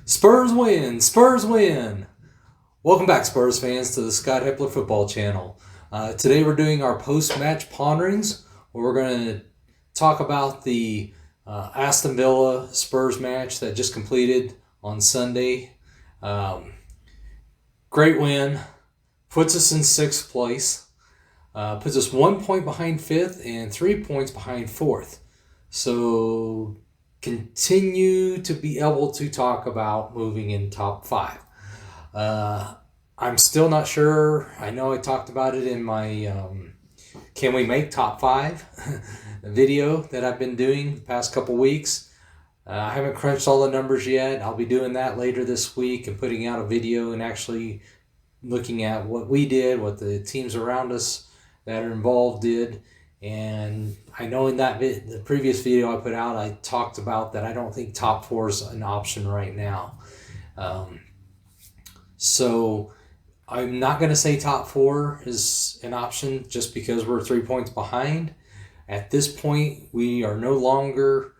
Spurs win! Spurs win! Welcome back, Spurs fans, to the Scott Hepler Football Channel. Today we're doing our post-match ponderings, where we're going to talk about the Aston Villa Spurs match that just completed on Sunday. Great win. Puts us in sixth place. Puts us 1 point behind fifth and 3 points behind fourth. So continue to be able to talk about moving in top five. I'm still not sure. I know I talked about it in my Can We Make Top 5 video that I've been doing the past couple weeks. I haven't crunched all the numbers yet. I'll be doing that later this week and putting out a video and actually looking at what we did, what the teams around us that are involved did. And I know in that the previous video I put out, I talked about that I don't think top four is an option right now. So I'm not going to say top four is an option just because we're 3 points behind. At this point, we are no longer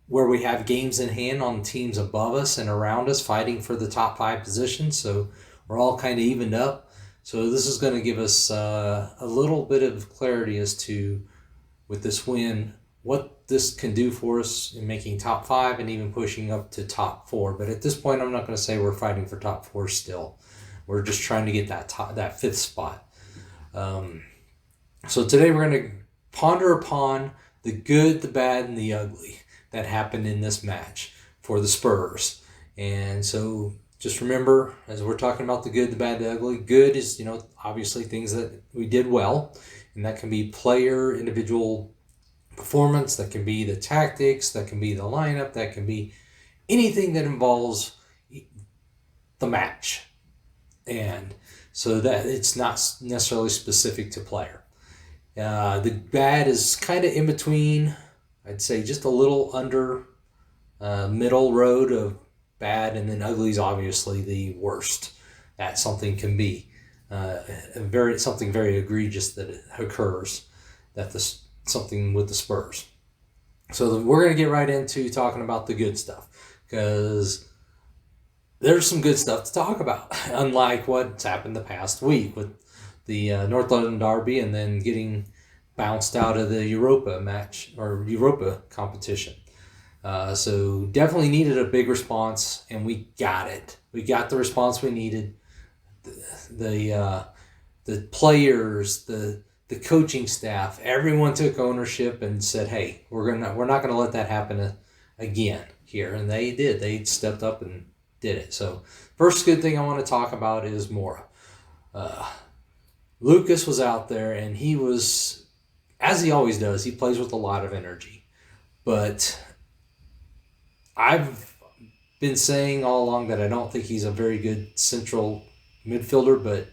where we have games in hand on teams above us and around us fighting for the top five positions. So we're all kind of evened up. So this is going to give us a little bit of clarity as to, with this win, what this can do for us in making top five and even pushing up to top four. But at this point, I'm not going to say we're fighting for top four still. We're just trying to get that fifth spot. So today we're going to ponder upon the good, the bad, and the ugly that happened in this match for the Spurs. And so just remember, as we're talking about the good, the bad, the ugly, good is, obviously things that we did well. And that can be player, individual performance, that can be the tactics, that can be the lineup, that can be anything that involves the match. And so that it's not necessarily specific to player. The bad is kind of in between. I'd say just a little under middle road of bad, and then ugly is obviously the worst that something can be. Something very egregious that occurs, something with the Spurs. So we're going to get right into talking about the good stuff, because there's some good stuff to talk about, unlike what's happened the past week with the North London Derby and then getting bounced out of the Europa match or Europa competition. So definitely needed a big response, and we got it. We got the response we needed. The players, the coaching staff, everyone took ownership and said, "Hey, we're not gonna let that happen again here." And they did. They stepped up and did it. So first good thing I want to talk about is Mora. Lucas was out there, and he was, as he always does, he plays with a lot of energy. But I've been saying all along that I don't think he's a very good central midfielder, but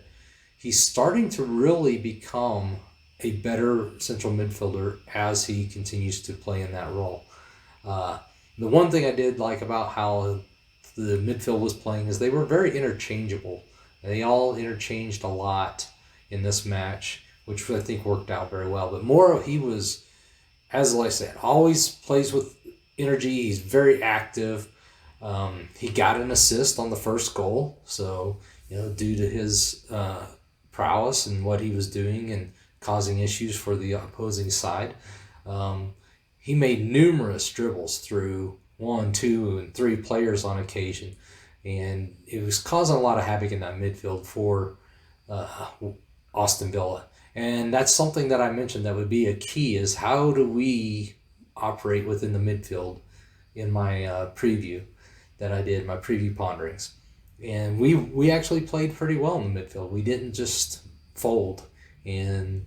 he's starting to really become a better central midfielder as he continues to play in that role. The one thing I did like about how the midfield was playing is they were very interchangeable. They all interchanged a lot in this match, which I think worked out very well. But Mora, he was, as I said, always plays with energy. He's very active. He got an assist on the first goal, so due to his prowess and what he was doing and causing issues for the opposing side. He made numerous dribbles through 1, 2, and 3 players on occasion, and it was causing a lot of havoc in that midfield for Aston Villa. And that's something that I mentioned that would be a key, is how do we operate within the midfield in my preview that I did, my preview ponderings. And we actually played pretty well in the midfield. We didn't just fold and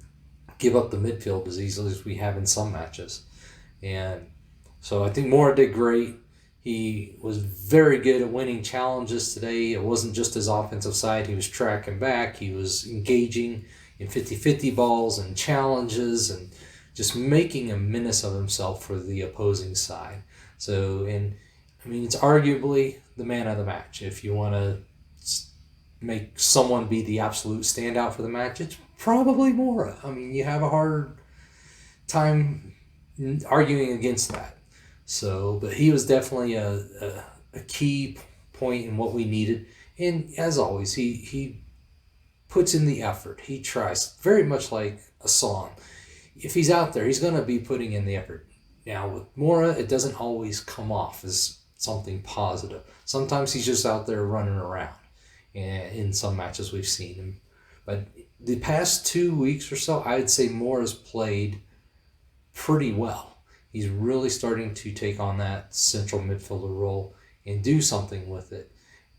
give up the midfield as easily as we have in some matches. And so I think Mora did great. He was very good at winning challenges today. It wasn't just his offensive side. He was tracking back. He was engaging in 50-50 balls and challenges and just making a menace of himself for the opposing side. So, it's arguably the man of the match. If you want to make someone be the absolute standout for the match, it's probably Mora. You have a hard time arguing against that. So, but he was definitely a a key point in what we needed. And as always, he puts in the effort. He tries, very much like a song. If he's out there, he's going to be putting in the effort. Now, with Mora, it doesn't always come off as something positive. Sometimes he's just out there running around. And in some matches we've seen him. But the past 2 weeks or so, I'd say Mora's played pretty well. He's really starting to take on that central midfielder role and do something with it.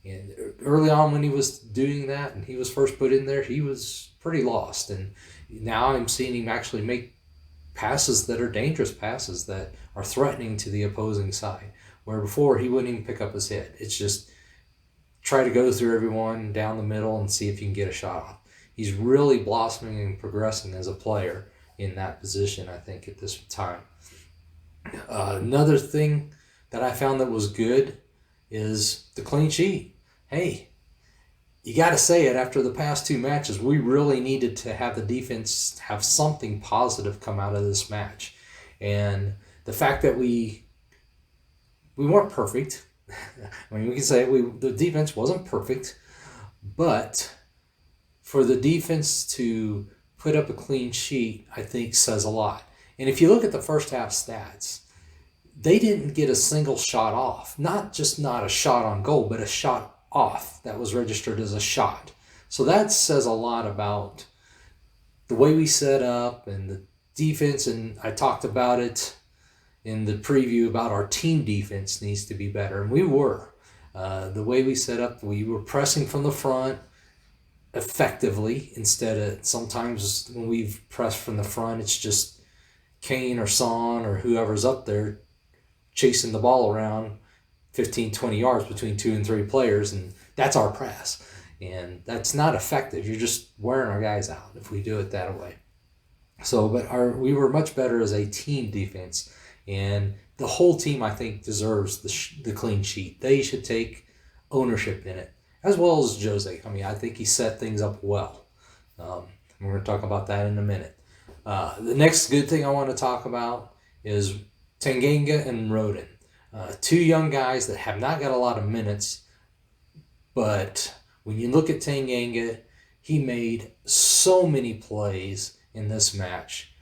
And early on when he was doing that and he was first put in there, he was pretty lost. And now I'm seeing him actually make passes that are dangerous passes that are threatening to the opposing side. Where before he wouldn't even pick up his head. It's just try to go through everyone down the middle and see if you can get a shot off. He's really blossoming and progressing as a player in that position, I think, at this time. Another thing that I found that was good is the clean sheet. Hey, you got to say it, after the past 2 matches, we really needed to have the defense have something positive come out of this match. And the fact that we weren't perfect. I mean, we can say the defense wasn't perfect, but for the defense to put up a clean sheet, I think says a lot. And if you look at the first half stats, they didn't get a single shot off. Not a shot on goal, but a shot off that was registered as a shot. So that says a lot about the way we set up and the defense. And I talked about it in the preview about our team defense needs to be better. And we were. The way we set up, we were pressing from the front effectively instead of sometimes when we've pressed from the front, it's just Kane or Son or whoever's up there chasing the ball around 15, 20 yards between 2 and 3 players, and that's our press. And that's not effective. You're just wearing our guys out if we do it that way. So, but we were much better as a team defense, and the whole team, I think, deserves the clean sheet. They should take ownership in it, as well as Jose. I mean, I think he set things up well. We're going to talk about that in a minute. The next good thing I want to talk about is Tanganga and Rodon. 2 young guys that have not got a lot of minutes, but when you look at Tanganga, he made so many plays in this match.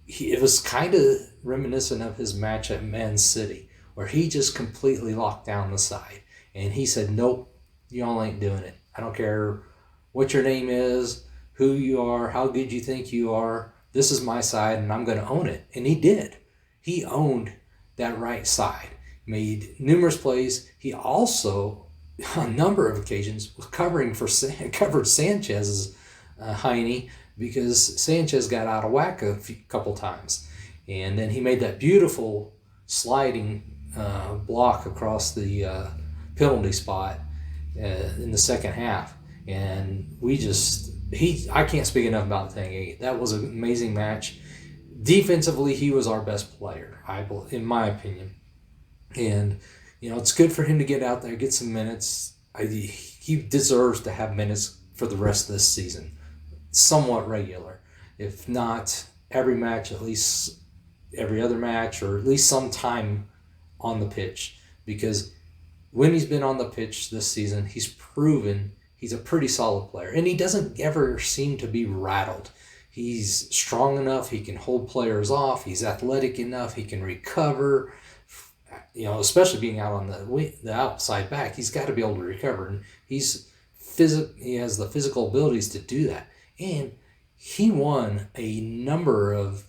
It was kind of reminiscent of his match at Man City, where he just completely locked down the side. And he said, nope, y'all ain't doing it. I don't care what your name is, who you are, how good you think you are. This is my side, and I'm going to own it. And he did. He owned that right side, made numerous plays. He also, on a number of occasions, was covered Sanchez's hiney because Sanchez got out of whack a couple times. And then he made that beautiful sliding block across the penalty spot in the second half. And I can't speak enough about Tanganga. That was an amazing match. Defensively, he was our best player, in my opinion. And, it's good for him to get out there, get some minutes. He deserves to have minutes for the rest of this season, somewhat regular. If not every match, at least every other match, or at least some time on the pitch. Because when he's been on the pitch this season, he's proven he's a pretty solid player. And he doesn't ever seem to be rattled. He's strong enough. He can hold players off. He's athletic enough. He can recover. Especially being out on the outside back, he's got to be able to recover. And he has the physical abilities to do that. And he won a number of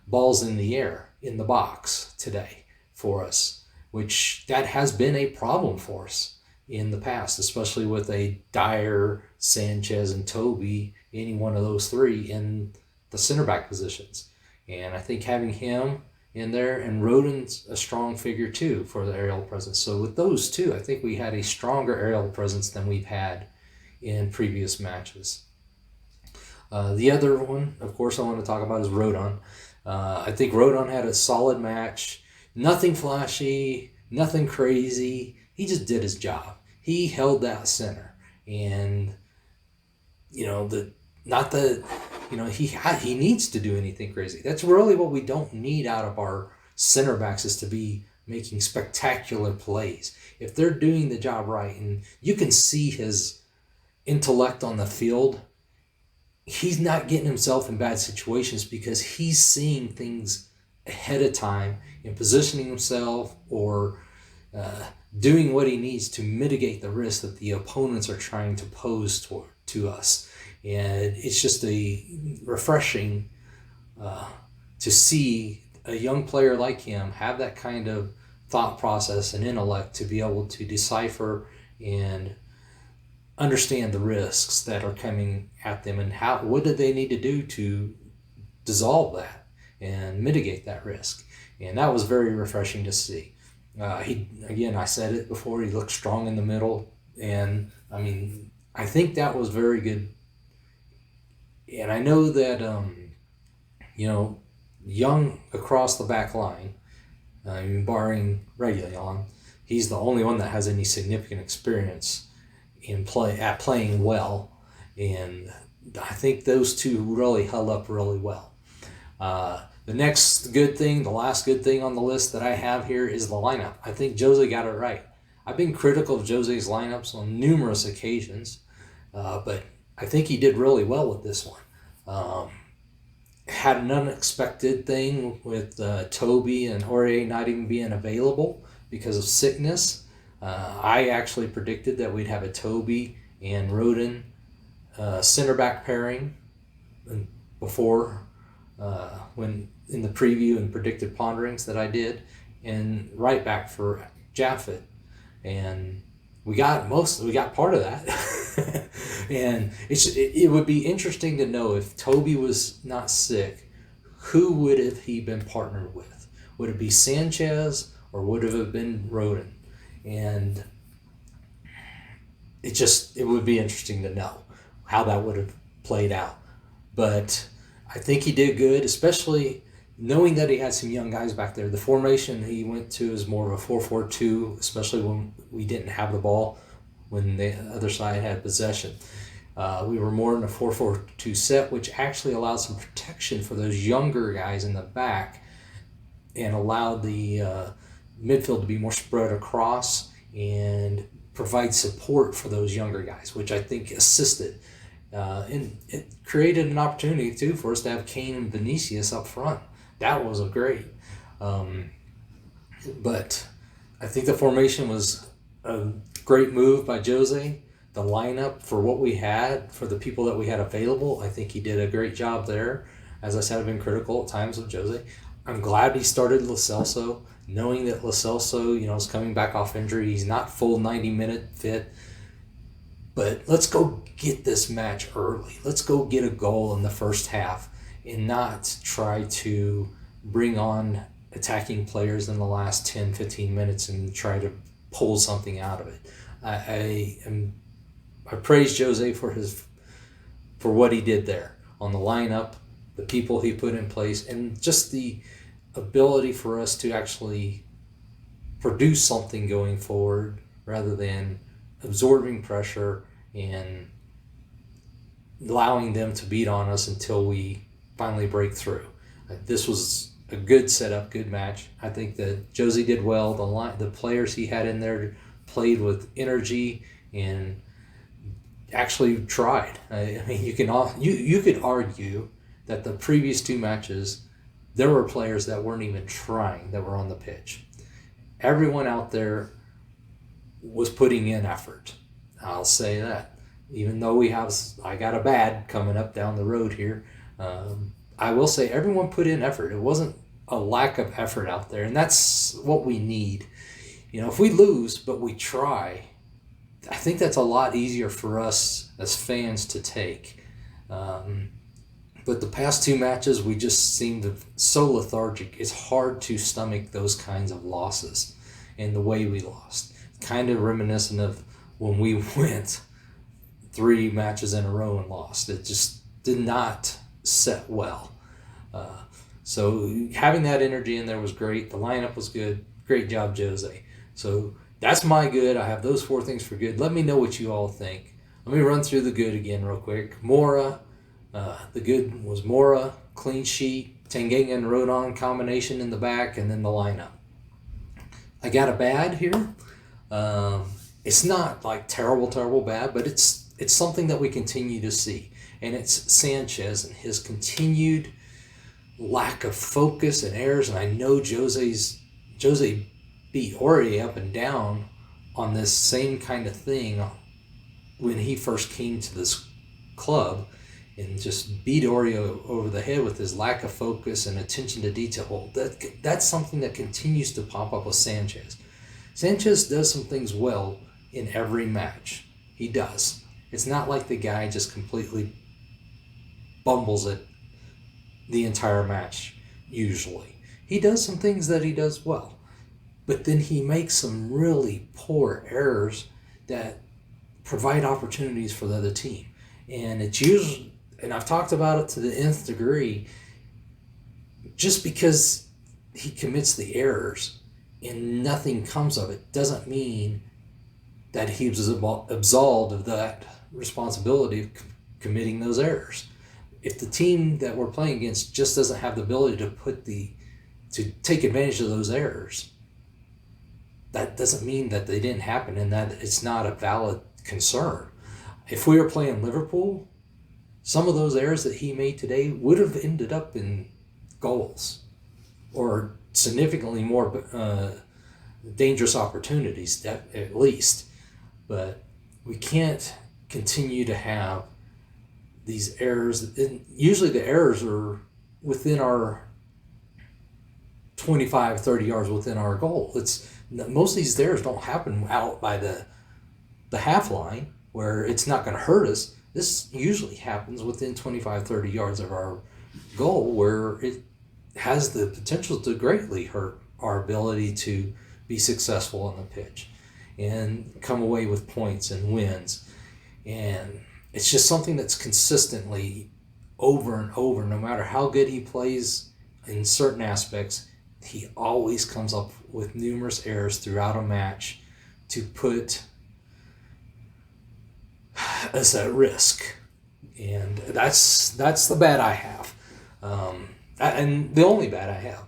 balls in the air in the box today for us, which that has been a problem for us in the past, especially with a Dyer, Sanchez, and Toby, any one of those 3 in the center back positions. And I think having him in there, and Rodon's a strong figure too for the aerial presence. So with those 2, I think we had a stronger aerial presence than we've had in previous matches. The other one, of course, I want to talk about is Rodon. I think Rodon had a solid match. Nothing flashy, nothing crazy. He just did his job. He held that center, and he needs to do anything crazy. That's really what we don't need out of our center backs, is to be making spectacular plays. If they're doing the job right, and you can see his intellect on the field, he's not getting himself in bad situations because he's seeing things ahead of time and positioning himself or doing what he needs to mitigate the risk that the opponents are trying to pose to us. And it's just a refreshing to see a young player like him have that kind of thought process and intellect to be able to decipher and understand the risks that are coming at them and what do they need to do to dissolve that and mitigate that risk. And that was very refreshing to see. I said it before, he looked strong in the middle, and I think that was very good. And I know that Young across the back line, barring Regulon, he's the only one that has any significant experience in playing well, and I think those two really held up really well. The next good thing, the last good thing on the list that I have here is the lineup. I think Jose got it right. I've been critical of Jose's lineups on numerous occasions, but I think he did really well with this one. Had an unexpected thing with Toby and Aurier not even being available because of sickness. I actually predicted that we'd have a Toby and Rodon center back pairing before when in the preview and predicted Ponderings that I did, and right back for Jaffet, and we got part of that. And it would be interesting to know if Toby was not sick, who would have he been partnered with? Would it be Sanchez or would it have been Rodon? And it would be interesting to know how that would have played out. But I think he did good, especially knowing that he had some young guys back there. The formation he went to is more of a 4-4-2, especially when we didn't have the ball, when the other side had possession. We were more in a 4-4-2 set, which actually allowed some protection for those younger guys in the back and allowed the midfield to be more spread across and provide support for those younger guys, which I think assisted. And it created an opportunity, too, for us to have Kane and Vinicius up front. That was great. But I think the formation was a great move by Jose. The lineup for what we had, for the people that we had available, I think he did a great job there. As I said, I've been critical at times of Jose. I'm glad he started Lo Celso, knowing that Lo Celso, is coming back off injury. He's not full 90-minute fit. But let's go get this match early. Let's go get a goal in the first half and not try to bring on attacking players in the last 10, 15 minutes and try to pull something out of it. I praise Jose for what he did there on the lineup, the people he put in place, and just the ability for us to actually produce something going forward rather than absorbing pressure and allowing them to beat on us until we finally break through. This was a good setup, good match. I think that Jose did well. The players he had in there played with energy and actually tried. You could argue that the previous two matches there were players that weren't even trying that were on the pitch. Everyone out there was putting in effort. I'll say that. Even though I got a bad coming up down the road here, I will say everyone put in effort. It wasn't a lack of effort out there, and that's what we need. If we lose but we try, I think that's a lot easier for us as fans to take. But the past two matches, we just seemed so lethargic. It's hard to stomach those kinds of losses and the way we lost. Kind of reminiscent of when we went 3 matches in a row and lost. It just did not set well. So having that energy in there was great. The lineup was good. Great job, Jose. So that's my good. I have those 4 things for good. Let me know what you all think. Let me run through the good again real quick. Mora. The good was Mora, clean sheet, Tanganga and Rodon combination in the back, and then the lineup. I got a bad here. It's not like terrible bad, but it's something that we continue to see, and it's Sanchez and his continued lack of focus and errors. And I know Jose beat Aurier up and down on this same kind of thing when he first came to this club, and just beat Aurier over the head with his lack of focus and attention to detail. That's something that continues to pop up with Sanchez. Sanchez does some things well in every match. He does. It's not like the guy just completely bumbles it the entire match, usually. He does some things that he does well. But then he makes some really poor errors that provide opportunities for the other team. And it's usually, and I've talked about it to the nth degree, just because he commits the errors and nothing comes of it doesn't mean that he was absolved of that responsibility of committing those errors. If the team that we're playing against just doesn't have the ability to take advantage of those errors, that doesn't mean that they didn't happen and that it's not a valid concern. If we were playing Liverpool, some of those errors that he made today would have ended up in goals or significantly more dangerous opportunities, at least. But we can't continue to have these errors. And usually the errors are within our 25, 30 yards within our goal. Most of these errors don't happen out by the half line where it's not going to hurt us. This usually happens within 25, 30 yards of our goal, where it has the potential to greatly hurt our ability to be successful on the pitch and come away with points and wins. And it's just something that's consistently over and over, no matter how good he plays in certain aspects, he always comes up with numerous errors throughout a match to put us at risk. And that's the bad I have. And the only bad I have.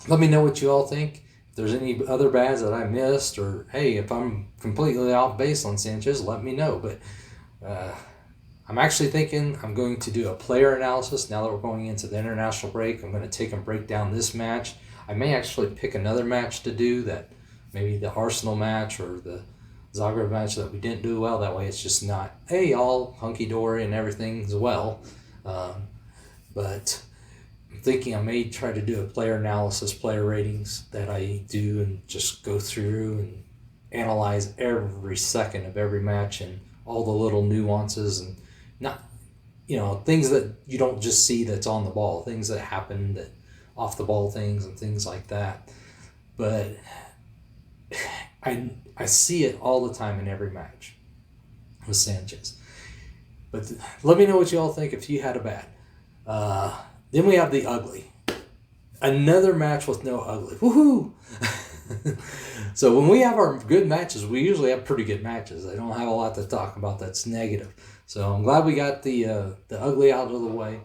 Let me know what you all think. If there's any other bads that I missed, or hey, if I'm completely off base on Sanchez, let me know. But I'm actually thinking I'm going to do a player analysis now that we're going into the international break. I'm going to take and break down this match. I may actually pick another match to do, that maybe the Arsenal match or the Zagreb match that we didn't do well. That way it's just not, hey, all hunky-dory and everything's well. But I'm thinking I may try to do a player analysis, player ratings that I do, and just go through and analyze every second of every match and all the little nuances and not, things that you don't just see that's on the ball, things that happen, that off the ball things and things like that. But I see it all the time in every match with Sanchez. But let me know what you all think if you had a bad. Then we have the ugly. Another match with no ugly. Woohoo! So when we have our good matches, we usually have pretty good matches. I don't have a lot to talk about that's negative. So I'm glad we got the ugly out of the way.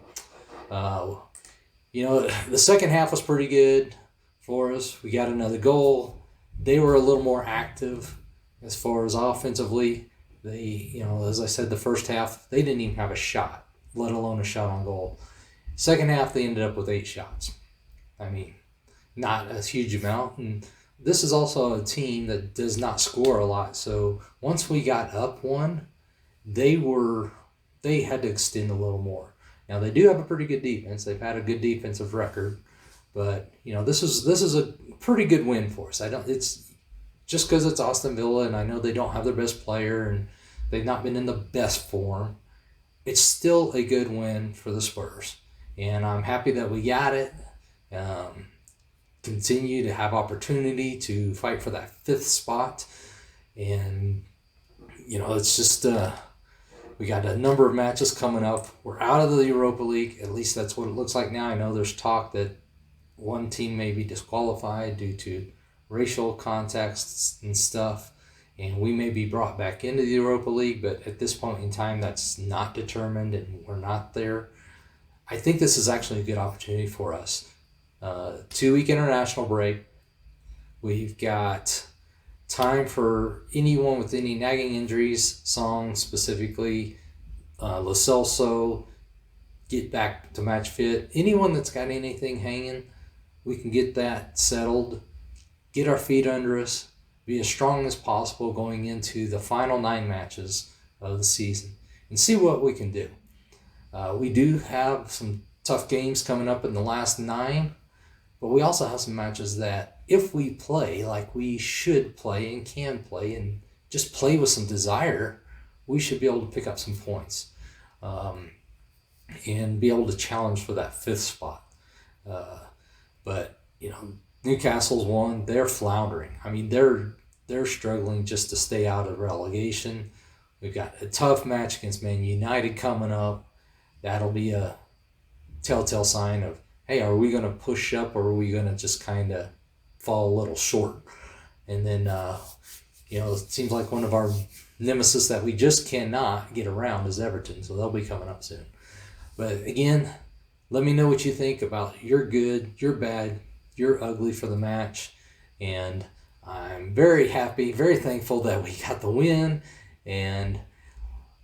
The second half was pretty good for us. We got another goal. They were a little more active as far as offensively. They, as I said, the first half, they didn't even have a shot, let alone a shot on goal. Second half, they ended up with 8 shots. I mean, not a huge amount. And this is also a team that does not score a lot. So once we got up one, they had to extend a little more. Now, they do have a pretty good defense. They've had a good defensive record. But, this is a pretty good win for us. It's just because it's Aston Villa, and I know they don't have their best player and they've not been in the best form. It's still a good win for the Spurs. And I'm happy that we got it. Continue to have opportunity to fight for that 5th spot. And, it's just, we got a number of matches coming up. We're out of the Europa League. At least that's what it looks like now. I know there's talk that one team may be disqualified due to racial contexts and stuff, and we may be brought back into the Europa League, but at this point in time, that's not determined, and we're not there. I think this is actually a good opportunity for us. 2-week international break. We've got time for anyone with any nagging injuries, Song specifically, Lo Celso, get back to match fit. Anyone that's got anything hanging, we can get that settled, get our feet under us, be as strong as possible going into the final 9 matches of the season, and see what we can do. We do have some tough games coming up in the last 9, but we also have some matches that if we play like we should play and can play and just play with some desire, we should be able to pick up some points and be able to challenge for that 5th spot. But, Newcastle's won. They're floundering. I mean, they're struggling just to stay out of relegation. We've got a tough match against Man United coming up. That'll be a telltale sign of, hey, are we going to push up or are we going to just kind of fall a little short? And then, it seems like one of our nemesis that we just cannot get around is Everton, so they'll be coming up soon. But again, let me know what you think about you're good, you're bad, you're ugly for the match. And I'm very happy, very thankful that we got the win. And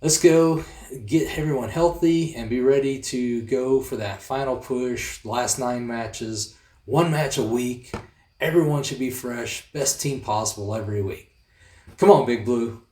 let's go get everyone healthy and be ready to go for that final push, last 9 matches, 1 match a week. Everyone should be fresh, best team possible every week. Come on, Big Blue.